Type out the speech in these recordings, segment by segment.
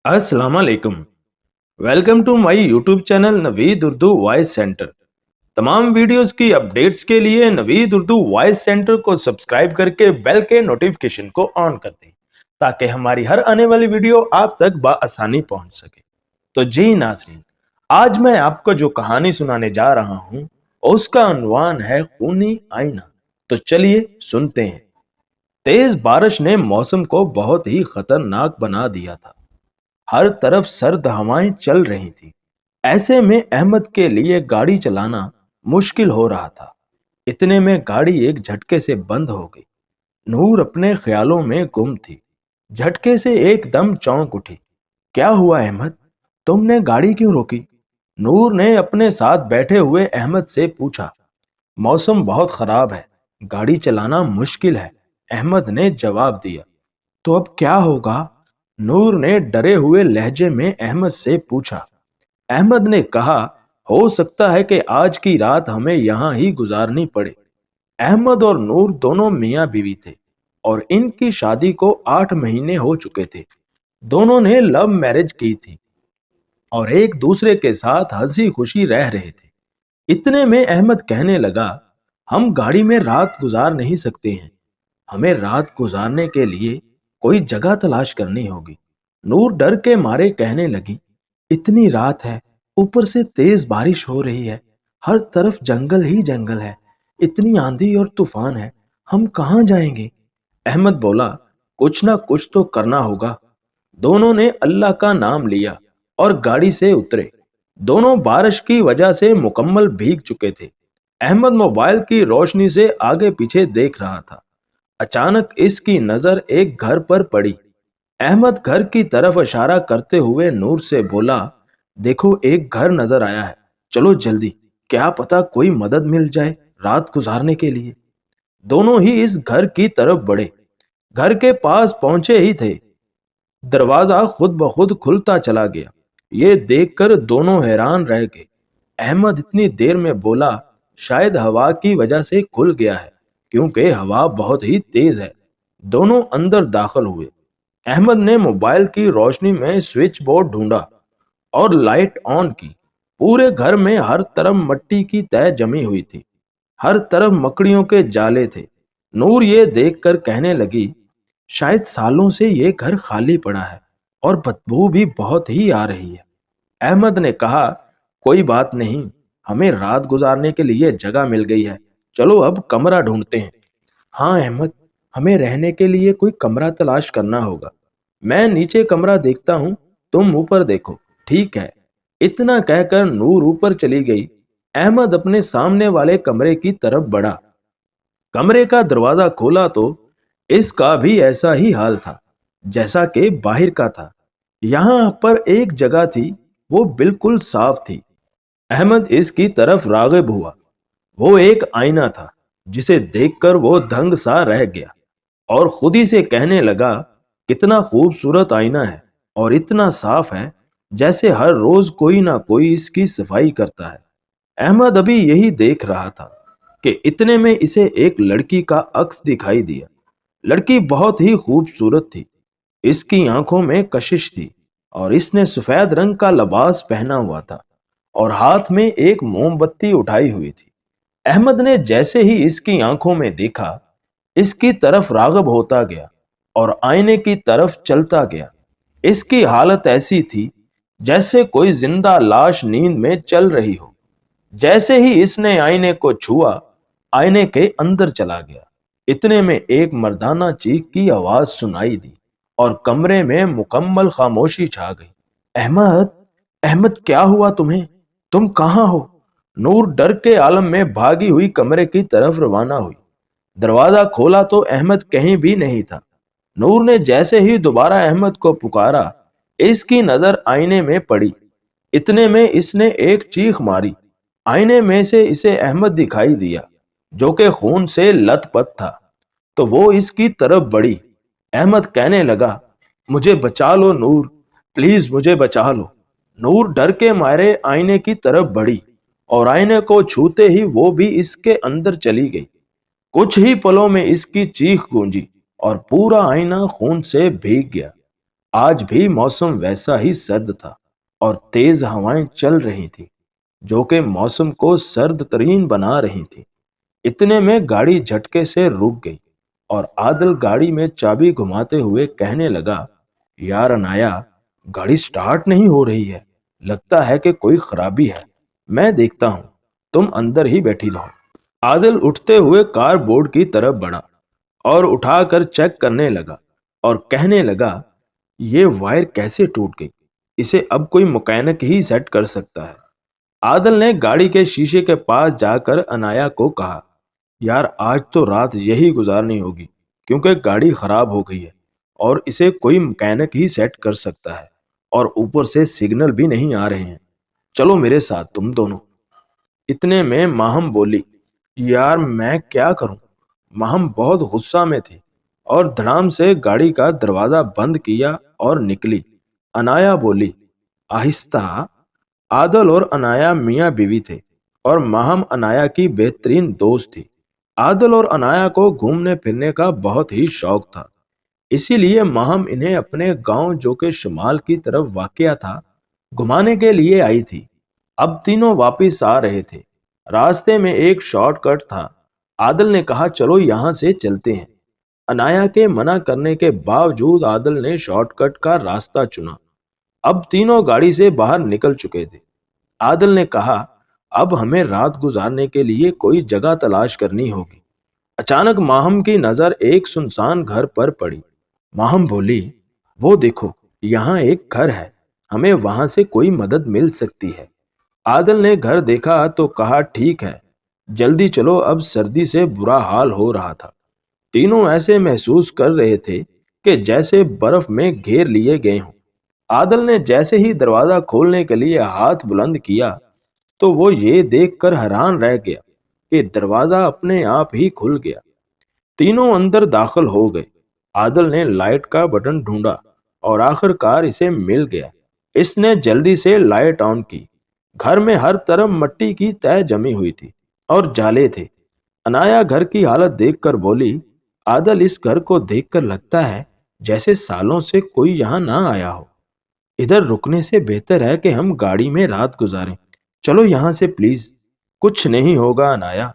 अस्सलाम वालेकुम। Welcome to my YouTube channel Naveed Urdu voice centre. तमाम वीडियोस की अपडेट्स के लिए नवीद उर्दू वॉइस सेंटर को सब्सक्राइब करके बेल के नोटिफिकेशन को ऑन कर दें ताकि हमारी हर आने वाली वीडियो आप तक बआसानी पहुंच सके। तो जी नाज़रीन, आज मैं आपको जो कहानी सुनाने जा रहा हूं उसका अनवान है खूनी आईना। तो चलिए सुनते हैं। तेज बारिश ने मौसम को बहुत ही खतरनाक बना दिया था। हर तरफ सर्द हवाएं चल रही थी। ऐसे में अहमद के लिए गाड़ी चलाना मुश्किल हो रहा था। इतने में गाड़ी एक झटके से बंद हो गई। नूर अपने ख्यालों में गुम थी। झटके से एकदम चौंक उठी। क्या हुआ अहमद? तुमने गाड़ी क्यों रोकी? नूर ने अपने साथ बैठे हुए अहमद से पूछा। मौसम बहुत खराब है, गाड़ी चलाना मुश्किल है, अहमद ने जवाब दिया। तो अब क्या होगा? नूर ने डरे हुए लहजे में अहमद से पूछा। अहमद ने कहा, हो सकता है कि आज की रात हमें यहां ही गुजारनी पड़े। अहमद और नूर दोनों मियां बीवी थे और इनकी शादी को 8 महीने हो चुके थे। दोनों ने लव मैरिज की थी और एक दूसरे के साथ हंसी खुशी रह रहे थे। इतने में अहमद कहने लगा, हम गाड़ी में रात गुजार नहीं सकते हैं। हमें रात गुजारने के लिए कोई जगह तलाश करनी होगी। नूर डर के मारे कहने लगी, इतनी रात है, ऊपर से तेज बारिश हो रही है, हर तरफ जंगल ही जंगल है, इतनी आंधी और तूफान है, हम कहाँ जाएंगे? अहमद बोला, कुछ ना कुछ तो करना होगा। दोनों ने अल्लाह का नाम लिया और गाड़ी से उतरे। दोनों बारिश की वजह से मुकम्मल भीग चुके थे। अहमद मोबाइल की रोशनी से आगे पीछे देख रहा था। अचानक इसकी नजर एक घर पर पड़ी। अहमद घर की तरफ इशारा करते हुए नूर से बोला, देखो एक घर नजर आया है, चलो जल्दी, क्या पता कोई मदद मिल जाए रात गुजारने के लिए। दोनों ही इस घर की तरफ बढ़े। घर के पास पहुंचे ही थे, दरवाजा खुद ब खुद खुलता चला गया। ये देखकर दोनों हैरान रह गए। अहमद इतनी देर में बोला, शायद हवा की वजह से खुल गया है, क्योंकि हवा बहुत ही तेज है। दोनों अंदर दाखिल हुए। अहमद ने मोबाइल की रोशनी में स्विच बोर्ड ढूंढा और लाइट ऑन की। पूरे घर में हर तरफ मिट्टी की तह जमी हुई थी। हर तरफ मकड़ियों के जाले थे। नूर ये देखकर कहने लगी, शायद सालों से ये घर खाली पड़ा है और बदबू भी बहुत ही आ रही है। अहमद ने कहा, कोई बात नहीं, हमें रात गुजारने के लिए जगह मिल गई है, चलो अब कमरा ढूंढते हैं। हाँ अहमद, हमें रहने के लिए कोई कमरा तलाश करना होगा। मैं नीचे कमरा देखता हूँ, तुम ऊपर देखो। ठीक है। इतना कहकर नूर ऊपर चली गई। अहमद अपने सामने वाले कमरे की तरफ बढ़ा। कमरे का दरवाजा खोला तो इसका भी ऐसा ही हाल था जैसा कि बाहर का था। यहाँ पर एक जगह थी, वो बिल्कुल साफ थी। अहमद इसकी तरफ रागिब हुआ। वो एक आईना था जिसे देखकर वो दंग सा रह गया और खुद ही से कहने लगा, कितना खूबसूरत आईना है और इतना साफ है जैसे हर रोज कोई ना कोई इसकी सफाई करता है। अहमद अभी यही देख रहा था कि इतने में इसे एक लड़की का अक्स दिखाई दिया। लड़की बहुत ही खूबसूरत थी। इसकी आंखों में कशिश थी और इसने सफेद रंग का लिबास पहना हुआ था और हाथ में एक मोमबत्ती उठाई हुई थी। अहमद ने जैसे ही इसकी आंखों में देखा, इसकी तरफ राग़िब होता गया और आईने की तरफ चलता गया। इसकी हालत ऐसी थी जैसे कोई जिंदा लाश नींद में चल रही हो। जैसे ही इसने आईने को छुआ, आईने के अंदर चला गया। इतने में एक मर्दाना चीख की आवाज सुनाई दी और कमरे में मुकम्मल खामोशी छा गई। अहमद, अहमद क्या हुआ तुम्हें? तुम कहाँ हो? नूर डर के आलम में भागी हुई कमरे की तरफ रवाना हुई। दरवाजा खोला तो अहमद कहीं भी नहीं था। नूर ने जैसे ही दोबारा अहमद को पुकारा, इसकी नजर आईने में पड़ी। इतने में इसने एक चीख मारी। आईने में से इसे अहमद दिखाई दिया, जो कि खून से लथपथ था। तो वो इसकी तरफ बढ़ी। अहमद कहने लगा, मुझे बचा लो नूर, प्लीज मुझे बचा लो। नूर डर के मारे आईने की तरफ बढ़ी और आईने को छूते ही वो भी इसके अंदर चली गई। कुछ ही पलों में इसकी चीख गूंजी और पूरा आईना खून से भीग गया। आज भी मौसम वैसा ही सर्द था और तेज हवाएं चल रही थी जो कि मौसम को सर्द तरीन बना रही थी। इतने में गाड़ी झटके से रुक गई और आदिल गाड़ी में चाबी घुमाते हुए कहने लगा, यार अनाया, गाड़ी स्टार्ट नहीं हो रही है। लगता है कि कोई खराबी है। मैं देखता हूं, तुम अंदर ही बैठी रहो। आदिल उठते हुए कार बोर्ड की तरफ बढ़ा और उठाकर चेक करने लगा और कहने लगा, ये वायर कैसे टूट गई? इसे अब कोई मैकेनिक ही सेट कर सकता है। आदिल ने गाड़ी के शीशे के पास जाकर अनाया को कहा, यार आज तो रात यही गुजारनी होगी क्योंकि गाड़ी खराब हो गई है और इसे कोई मैकेनिक ही सेट कर सकता है और ऊपर से सिग्नल भी नहीं आ रहे हैं। चलो मेरे साथ तुम दोनों। इतने में माहम बोली, यार मैं क्या करूं? माहम बहुत गुस्सा में थी और धड़ाम से गाड़ी का दरवाजा बंद किया और निकली। अनाया बोली, आहिस्ता। आदल और अनाया मियाँ बीवी थे और माहम अनाया की बेहतरीन दोस्त थी। आदल और अनाया को घूमने फिरने का बहुत ही शौक था, इसीलिए माहम इन्हें अपने गांव जो कि शुमाल की तरफ वाक़या था घुमाने के लिए आई थी। अब तीनों वापिस आ रहे थे। रास्ते में एक शॉर्टकट था। आदल ने कहा, चलो यहां से चलते हैं। अनाया के मना करने के बावजूद आदल ने शॉर्टकट का रास्ता चुना। अब तीनों गाड़ी से बाहर निकल चुके थे। आदल ने कहा, अब हमें रात गुजारने के लिए कोई जगह तलाश करनी होगी। अचानक माहम की नजर एक सुनसान घर पर पड़ी। माहम बोली, वो देखो, यहाँ एक घर है, हमें वहां से कोई मदद मिल सकती है। आदल ने घर देखा तो कहा, ठीक है, जल्दी चलो, अब सर्दी से बुरा हाल हो रहा था। तीनों ऐसे महसूस कर रहे थे कि जैसे बर्फ में घेर लिए गए हों। आदल ने जैसे ही दरवाजा खोलने के लिए हाथ बुलंद किया तो वो ये देखकर हैरान रह गया कि दरवाजा अपने आप ही खुल गया। तीनों अंदर दाखिल हो गए। आदल ने लाइट का बटन ढूंढा और आखिरकार इसे मिल गया। इसने जल्दी से लाइट ऑन की। घर में हर तरफ मिट्टी की तह जमी हुई थी और जाले थे। अनाया घर की हालत देखकर बोली, आदल, इस घर को देखकर लगता है जैसे सालों से कोई यहाँ ना आया हो। इधर रुकने से बेहतर है कि हम गाड़ी में रात गुजारें। चलो यहाँ से प्लीज। कुछ नहीं होगा अनाया,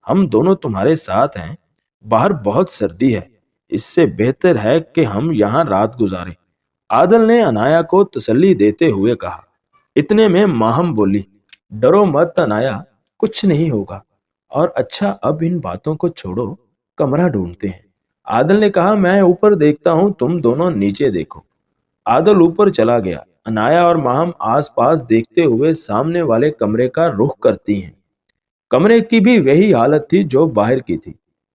हम दोनों तुम्हारे साथ हैं। बाहर बहुत सर्दी है, इससे बेहतर है कि हम यहाँ रात गुजारें। आदल ने अनाया को तसल्ली देते हुए कहा। इतने में माहम बोली, डरो मत अनाया, कुछ नहीं होगा। और अच्छा, अब इन बातों को छोड़ो, कमरा ढूंढते हैं। आदल ने कहा, मैं ऊपर देखता हूं, तुम दोनों नीचे देखो। आदल ऊपर चला गया। अनाया और माहम आसपास देखते हुए सामने वाले कमरे का रुख करती हैं। कमरे की भी वही हालत थी जो बाहर की थी।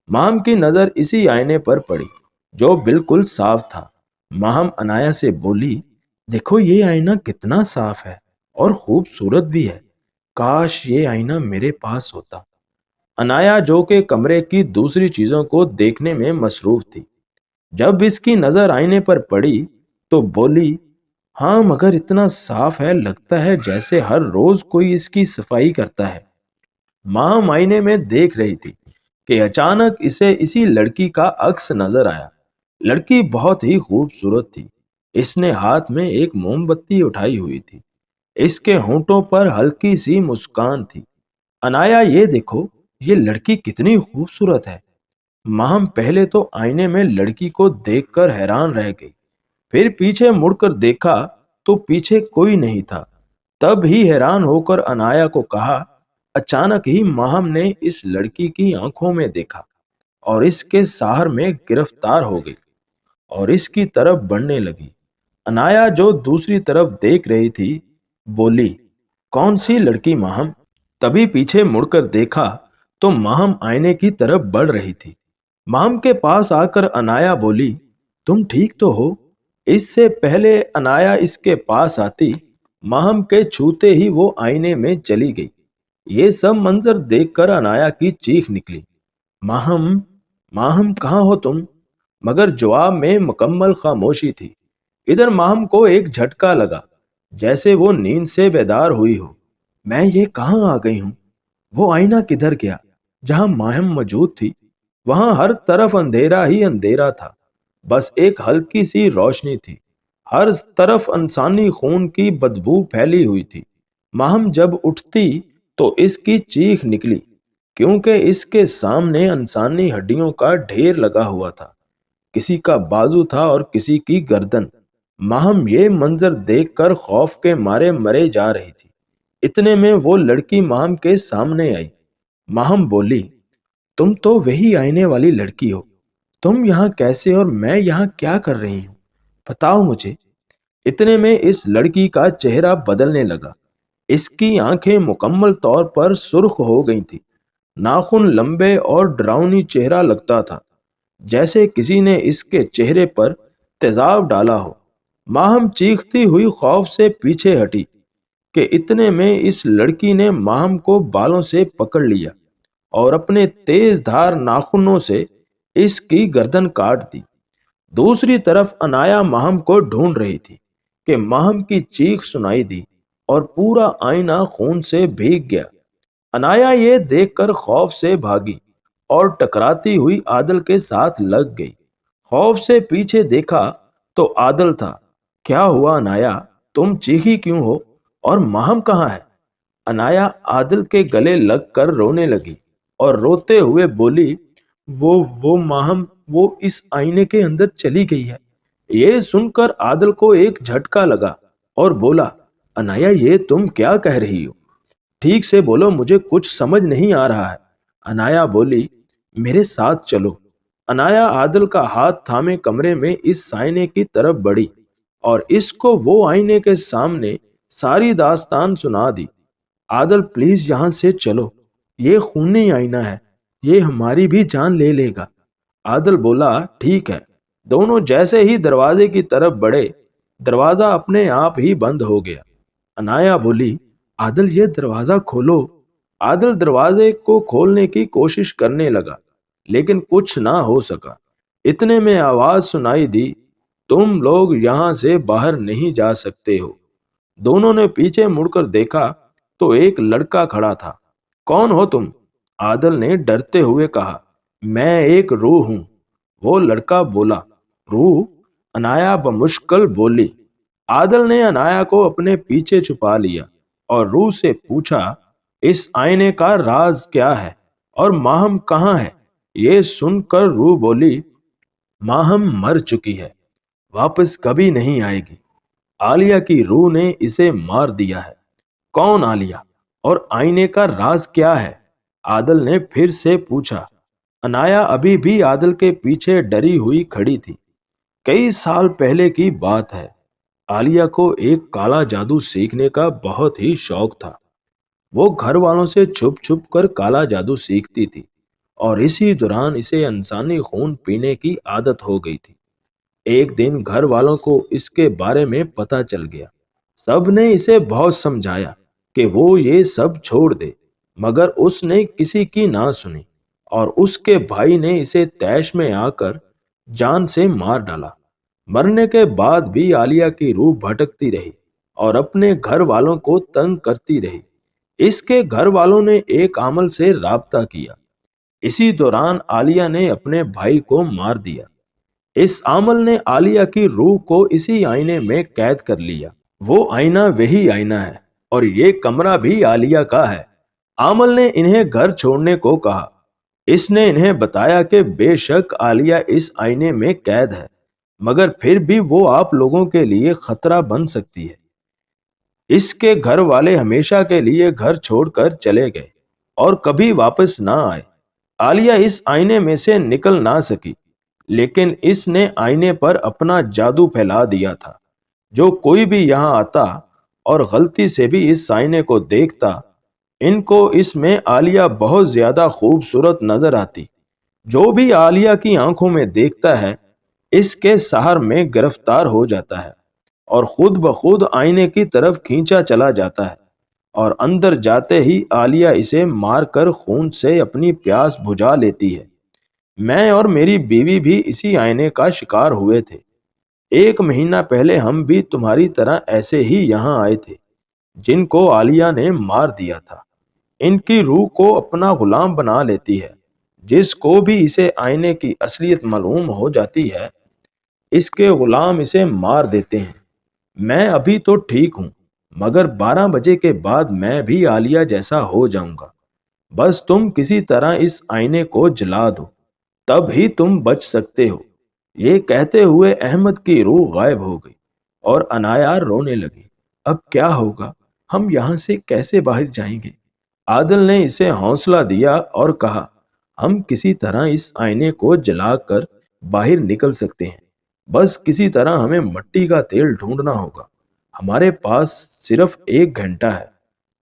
माहम की नजर इसी आईने पर पड़ी जो बिल्कुल साफ था। माहम अनाया से बोली, देखो ये आईना कितना साफ है और खूबसूरत भी है। काश ये आईना मेरे पास होता। अनाया जो कि कमरे की दूसरी चीजों को देखने में मसरूफ थी, जब इसकी नजर आईने पर पड़ी तो बोली, हाँ मगर इतना साफ है, लगता है जैसे हर रोज कोई इसकी सफाई करता है। मां आईने में देख रही थी कि अचानक इसे इसी लड़की का अक्स नजर आया। लड़की बहुत ही खूबसूरत थी। इसने हाथ में एक मोमबत्ती उठाई हुई थी। इसके होंठों पर हल्की सी मुस्कान थी। अनाया, ये देखो, ये लड़की कितनी खूबसूरत है। माहम पहले तो आईने में लड़की को देखकर हैरान रह गई, फिर पीछे मुड़कर देखा तो पीछे कोई नहीं था। तब ही हैरान होकर अनाया को कहा। अचानक ही माहम ने इस लड़की की आंखों में देखा और इसके साहर में गिरफ्तार हो गई और इसकी तरफ बढ़ने लगी। अनाया जो दूसरी तरफ देख रही थी बोली, कौन सी लड़की माहम? तभी पीछे मुड़कर देखा तो माहम आईने की तरफ बढ़ रही थी। माहम के पास आकर अनाया बोली, तुम ठीक तो हो? इससे पहले अनाया इसके पास आती, माहम के छूते ही वो आईने में चली गई। ये सब मंजर देखकर अनाया की चीख निकली, माहम, माहम कहाँ हो तुम? मगर जवाब में मुकम्मल खामोशी थी। इधर माहम को एक झटका लगा, जैसे वो नींद से बेदार हुई हो। मैं ये कहाँ आ गई हूँ? वो आईना किधर गया? जहां माहम मौजूद थी वहां हर तरफ अंधेरा ही अंधेरा था। बस एक हल्की सी रोशनी थी ہر طرف انسانی خون کی بدبو پھیلی ہوئی تھی۔ ماہم جب اٹھتی تو اس کی چیخ نکلی، کیونکہ اس کے سامنے انسانی ہڈیوں کا ڈھیر لگا ہوا تھا۔ کسی کا بازو تھا اور کسی کی گردن۔ ماہم یہ منظر دیکھ کر خوف کے مارے مرے جا رہی تھی۔ اتنے میں وہ لڑکی ماہم کے سامنے آئی۔ ماہم بولی، تم تو وہی آئینے والی لڑکی ہو۔ تم یہاں کیسے اور میں یہاں کیا کر رہی ہوں؟ بتاؤ مجھے۔ اتنے میں اس لڑکی کا چہرہ بدلنے لگا۔ اس کی آنکھیں مکمل طور پر سرخ ہو گئی تھی۔ ناخن لمبے اور ڈراؤنی چہرہ لگتا تھا، جیسے کسی نے اس کے چہرے پر تیزاب ڈالا ہو۔ ماہم چیختی ہوئی خوف سے پیچھے ہٹی کہ اتنے میں اس لڑکی نے ماہم کو بالوں سے پکڑ لیا اور اپنے تیز دھار ناخنوں سے اس کی گردن کاٹ دی۔ دوسری طرف انایا ماہم کو ڈھونڈ رہی تھی کہ ماہم کی چیخ سنائی دی اور پورا آئینہ خون سے بھیگ گیا۔ انایا یہ دیکھ کر خوف سے بھاگی اور ٹکراتی ہوئی عادل کے ساتھ لگ گئی۔ خوف سے پیچھے دیکھا تو عادل تھا۔ کیا ہوا انایا؟ تم چیخی کیوں ہو اور ماہم کہاں ہے؟ انایا عادل کے گلے لگ کر رونے لگی اور روتے ہوئے بولی، وہ ماہم وہ اس آئینے کے اندر چلی گئی ہے۔ یہ سن کر عادل کو ایک جھٹکا لگا اور بولا، انایا یہ تم کیا کہہ رہی ہو؟ ٹھیک سے بولو، مجھے کچھ سمجھ نہیں آ رہا ہے۔ انایا بولی، میرے ساتھ چلو۔ انایا عادل کا ہاتھ تھامے کمرے میں اس آئینے کی طرف بڑھی اور اس کو وہ آئینے کے سامنے ساری داستان سنا دی۔ عادل پلیز یہاں سے چلو، یہ خونی آئینہ ہے، یہ ہماری بھی جان لے لے گا۔ عادل بولا، ٹھیک ہے۔ دونوں جیسے ہی دروازے کی طرف بڑھے، دروازہ اپنے آپ ہی بند ہو گیا۔ انایا بولی، عادل یہ دروازہ کھولو۔ عادل دروازے کو کھولنے کی کوشش کرنے لگا، لیکن کچھ نہ ہو سکا۔ اتنے میں آواز سنائی دی، تم لوگ یہاں سے باہر نہیں جا سکتے ہو۔ دونوں نے پیچھے مڑ کر دیکھا تو ایک لڑکا کھڑا تھا۔ کون ہو تم؟ عادل نے ڈرتے ہوئے کہا۔ میں ایک روح ہوں۔ وہ لڑکا بولا۔ روح؟ انایا بمشکل بولی۔ عادل نے انایا کو اپنے پیچھے چھپا لیا اور روح سے پوچھا، اس آئینے کا راز کیا ہے اور ماہم کہاں ہے؟ یہ سن کر روح بولی، ماہم مر چکی ہے، واپس کبھی نہیں آئے گی۔ عالیہ کی روح نے اسے مار دیا ہے۔ کون عالیہ اور آئینے کا راز کیا ہے؟ عادل نے پھر سے پوچھا۔ انایا ابھی بھی عادل کے پیچھے ڈری ہوئی کھڑی تھی۔ کئی سال پہلے کی بات ہے۔ عالیہ کو ایک کالا جادو سیکھنے کا بہت ہی شوق تھا۔ وہ گھر والوں سے چھپ چھپ کر کالا جادو سیکھتی تھی اور اسی دوران اسے انسانی خون پینے کی عادت ہو گئی تھی۔ ایک دن گھر والوں کو اس کے بارے میں پتہ چل گیا۔ سب نے اسے بہت سمجھایا کہ وہ یہ سب چھوڑ دے، مگر اس نے کسی کی نہ سنی اور اس کے بھائی نے اسے طیش میں آ کر جان سے مار ڈالا۔ مرنے کے بعد بھی عالیہ کی روح بھٹکتی رہی اور اپنے گھر والوں کو تنگ کرتی رہی۔ اس کے گھر والوں نے ایک عامل سے رابطہ کیا۔ اسی دوران عالیہ نے اپنے بھائی کو مار دیا۔ اس عامل نے عالیہ کی روح کو اسی آئینے میں قید کر لیا۔ وہ آئینہ وہی آئینہ ہے اور یہ کمرہ بھی عالیہ کا ہے۔ عامل نے انہیں گھر چھوڑنے کو کہا۔ اس نے انہیں بتایا کہ بے شک عالیہ اس آئینے میں قید ہے، مگر پھر بھی وہ آپ لوگوں کے لیے خطرہ بن سکتی ہے۔ اس کے گھر والے ہمیشہ کے لیے گھر چھوڑ کر چلے گئے اور کبھی واپس نہ آئے۔ عالیہ اس آئینے میں سے نکل نہ سکی، لیکن اس نے آئینے پر اپنا جادو پھیلا دیا تھا۔ جو کوئی بھی یہاں آتا اور غلطی سے بھی اس آئینے کو دیکھتا، ان کو اس میں عالیہ بہت زیادہ خوبصورت نظر آتی۔ جو بھی عالیہ کی آنکھوں میں دیکھتا ہے، اس کے سحر میں گرفتار ہو جاتا ہے اور خود بخود آئینے کی طرف کھینچا چلا جاتا ہے، اور اندر جاتے ہی عالیہ اسے مار کر خون سے اپنی پیاس بجھا لیتی ہے۔ میں اور میری بیوی بھی اسی آئینے کا شکار ہوئے تھے۔ 1 مہینہ پہلے ہم بھی تمہاری طرح ایسے ہی یہاں آئے تھے، جن کو عالیہ نے مار دیا تھا۔ ان کی روح کو اپنا غلام بنا لیتی ہے۔ جس کو بھی اسے آئینے کی اصلیت معلوم ہو جاتی ہے، اس کے غلام اسے مار دیتے ہیں۔ میں ابھی تو ٹھیک ہوں، مگر 12 بجے کے بعد میں بھی عالیہ جیسا ہو جاؤں گا۔ بس تم کسی طرح اس آئینے کو جلا دو، تب ہی تم بچ سکتے ہو۔ یہ کہتے ہوئے احمد کی روح غائب ہو گئی اور عنایا رونے لگی۔ اب کیا ہوگا؟ ہم یہاں سے کیسے باہر جائیں گے؟ عادل نے اسے حوصلہ دیا اور کہا، ہم کسی طرح اس آئینے کو جلا کر باہر نکل سکتے ہیں۔ بس کسی طرح ہمیں مٹی کا تیل ڈھونڈنا ہوگا۔ ہمارے پاس صرف 1 گھنٹہ ہے۔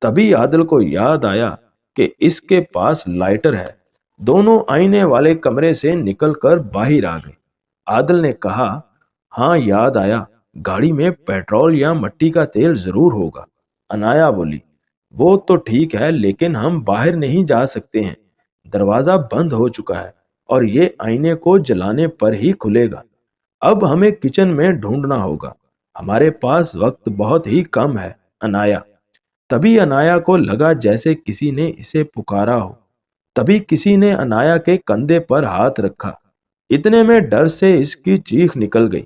تبھی عادل کو یاد آیا کہ اس کے پاس لائٹر ہے۔ دونوں آئینے والے کمرے سے نکل کر باہر آ گئے۔ عادل نے کہا، ہاں یاد آیا، گاڑی میں پیٹرول یا مٹی کا تیل ضرور ہوگا۔ عنایا بولی، وہ تو ٹھیک ہے، لیکن ہم باہر نہیں جا سکتے ہیں۔ دروازہ بند ہو چکا ہے اور یہ آئینے کو جلانے پر ہی کھلے گا۔ اب ہمیں کچن میں ڈھونڈنا ہوگا۔ ہمارے پاس وقت بہت ہی کم ہے عنایا۔ تبھی عنایا کو لگا جیسے کسی نے اسے پکارا ہو۔ تبھی کسی نے عنایا کے کندھے پر ہاتھ رکھا۔ اتنے میں ڈر سے اس کی چیخ نکل گئی۔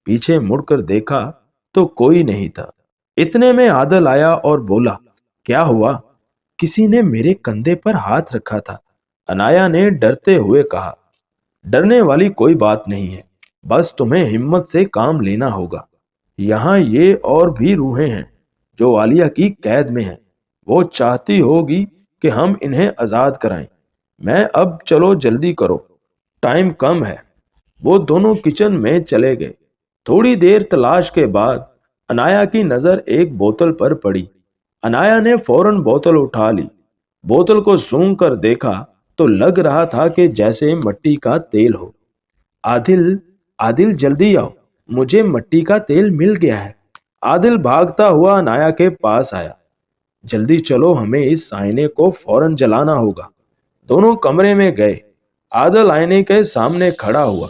پیچھے مڑ کر دیکھا تو کوئی نہیں تھا۔ اتنے میں عادل آیا اور بولا، کیا ہوا؟ کسی نے میرے کندھے پر ہاتھ رکھا تھا۔ عنایا نے ڈرتے ہوئے کہا، ڈرنے والی کوئی بات نہیں ہے، بس تمہیں ہمت سے کام لینا ہوگا۔ یہاں یہ اور بھی روحیں ہیں جو عالیہ کی قید میں ہیں۔ وہ چاہتی ہوگی کہ ہم انہیں آزاد کرائیں۔ میں اب چلو جلدی کرو، ٹائم کم ہے۔ وہ دونوں کچن میں چلے گئے۔ تھوڑی دیر تلاش کے بعد عنایا کی نظر ایک بوتل پر پڑی۔ عنایا نے فوراً بوتل اٹھا لی۔ بوتل کو سونگھ کر دیکھا تو لگ رہا تھا کہ جیسے مٹی کا تیل ہو۔ عادل جلدی آؤ، مجھے مٹی کا تیل مل گیا ہے۔ عادل بھاگتا ہوا عنایا کے پاس آیا۔ جلدی چلو، ہمیں اس آئینے کو فوراً جلانا ہوگا۔ دونوں کمرے میں گئے۔ عادل آئینے کے سامنے کھڑا ہوا۔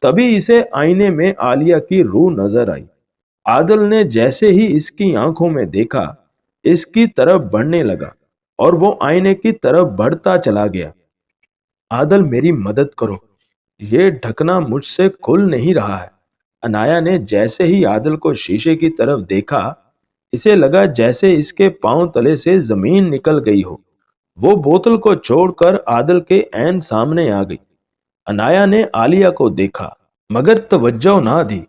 تبھی اسے آئینے میں عالیہ کی روح نظر آئی۔ عادل نے جیسے ہی اس کی آنکھوں میں دیکھا، اس کی طرف بڑھنے لگا اور وہ آئینے کی طرف بڑھتا چلا گیا۔ عادل میری مدد کرو، یہ ڈھکنا مجھ سے کھل نہیں رہا ہے۔ عنایا نے جیسے ہی عادل کو شیشے کی طرف دیکھا، اسے لگا جیسے اس کے پاؤں تلے سے زمین نکل گئی ہو۔ وہ بوتل کو چھوڑ کر عادل کے عین سامنے آ گئی۔ عنایا نے عالیہ کو دیکھا مگر توجہ نہ دی۔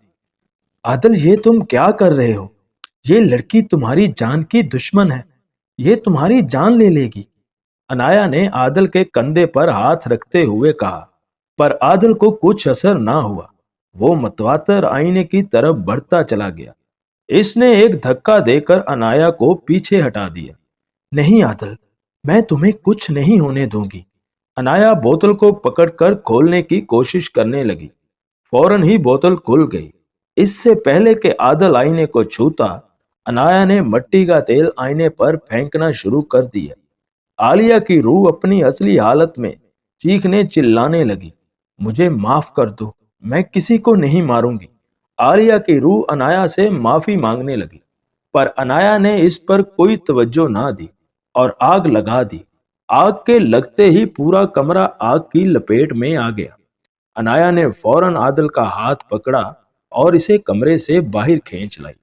عادل، یہ تم کیا کر رہے ہو؟ یہ لڑکی تمہاری جان کی دشمن ہے، یہ تمہاری جان لے لے گی۔ عنایا نے عادل کے کندھے پر ہاتھ رکھتے ہوئے کہا، پر عادل کو کچھ اثر نہ ہوا۔ وہ متواتر آئینے کی طرف بڑھتا چلا گیا۔ اس نے ایک دھکا دے کر عنایا کو پیچھے ہٹا دیا۔ نہیں عادل، میں تمہیں کچھ نہیں ہونے دوں گی۔ عنایا بوتل کو پکڑ کر کھولنے کی کوشش کرنے لگی۔ فوراً ہی بوتل کھل گئی۔ اس سے پہلے کہ عادل آئینے کو چھوتا، عنایا نے مٹی کا تیل آئینے پر پھینکنا شروع کر دیا۔ عالیہ کی روح اپنی اصلی حالت میں چیخنے چلانے لگی، مجھے معاف کر دو، میں کسی کو نہیں ماروں گی۔ عالیہ کی روح عنایا سے معافی مانگنے لگی، پر عنایا نے اس پر کوئی توجہ نہ دی اور آگ لگا دی۔ آگ کے لگتے ہی پورا کمرہ آگ کی لپیٹ میں آ گیا۔ عنایا نے فوراً عادل کا ہاتھ پکڑا اور اسے کمرے سے باہر کھینچ لائی۔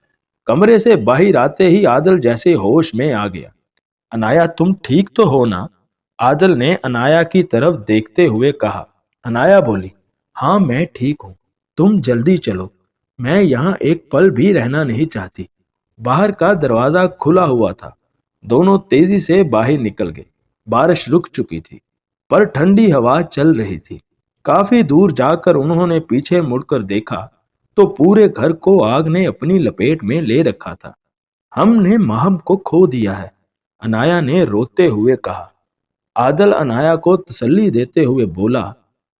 کمرے سے باہر آتے ہی عادل جیسے ہوش میں آ گیا۔ عنایا، تم ٹھیک تو ہو نا؟ عادل نے عنایا کی طرف دیکھتے ہوئے کہا۔ عنایا بولی، ہاں میں ٹھیک ہوں، تم جلدی چلو، میں یہاں ایک پل بھی رہنا نہیں چاہتی۔ باہر کا دروازہ کھلا ہوا تھا۔ دونوں تیزی سے باہر نکل گئے۔ بارش رک چکی تھی، پر ٹھنڈی ہوا چل رہی تھی۔ کافی دور جا کر انہوں نے پیچھے مڑ کر دیکھا تو پورے گھر کو آگ نے اپنی لپیٹ میں لے رکھا تھا۔ ہم نے ماہم کو کھو دیا ہے، عنایا نے روتے ہوئے کہا۔ عادل عنایا کو تسلی دیتے ہوئے بولا،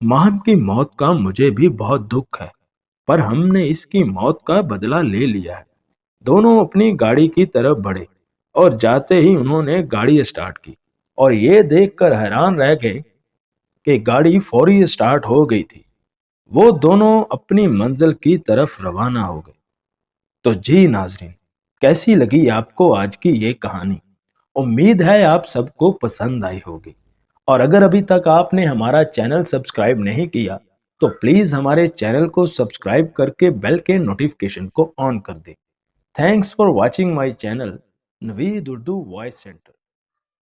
ماہم کی موت کا مجھے بھی بہت دکھ ہے، پر ہم نے اس کی موت کا بدلہ لے لیا ہے۔ دونوں اپنی گاڑی کی طرف بڑھے اور جاتے ہی انہوں نے گاڑی اسٹارٹ کی اور یہ دیکھ کر حیران رہ گئے کہ گاڑی فوری اسٹارٹ ہو گئی تھی۔ وہ دونوں اپنی منزل کی طرف روانہ ہو گئے۔ تو جی ناظرین، کیسی لگی آپ کو آج کی یہ کہانی؟ امید ہے آپ سب کو پسند آئی ہوگی، اور اگر ابھی تک آپ نے ہمارا چینل سبسکرائب نہیں کیا तो प्लीज हमारे चैनल को सब्सक्राइब करके बेल के नोटिफिकेशन को ऑन कर दें। Thanks for watching my channel Naveed Urdu voice centre.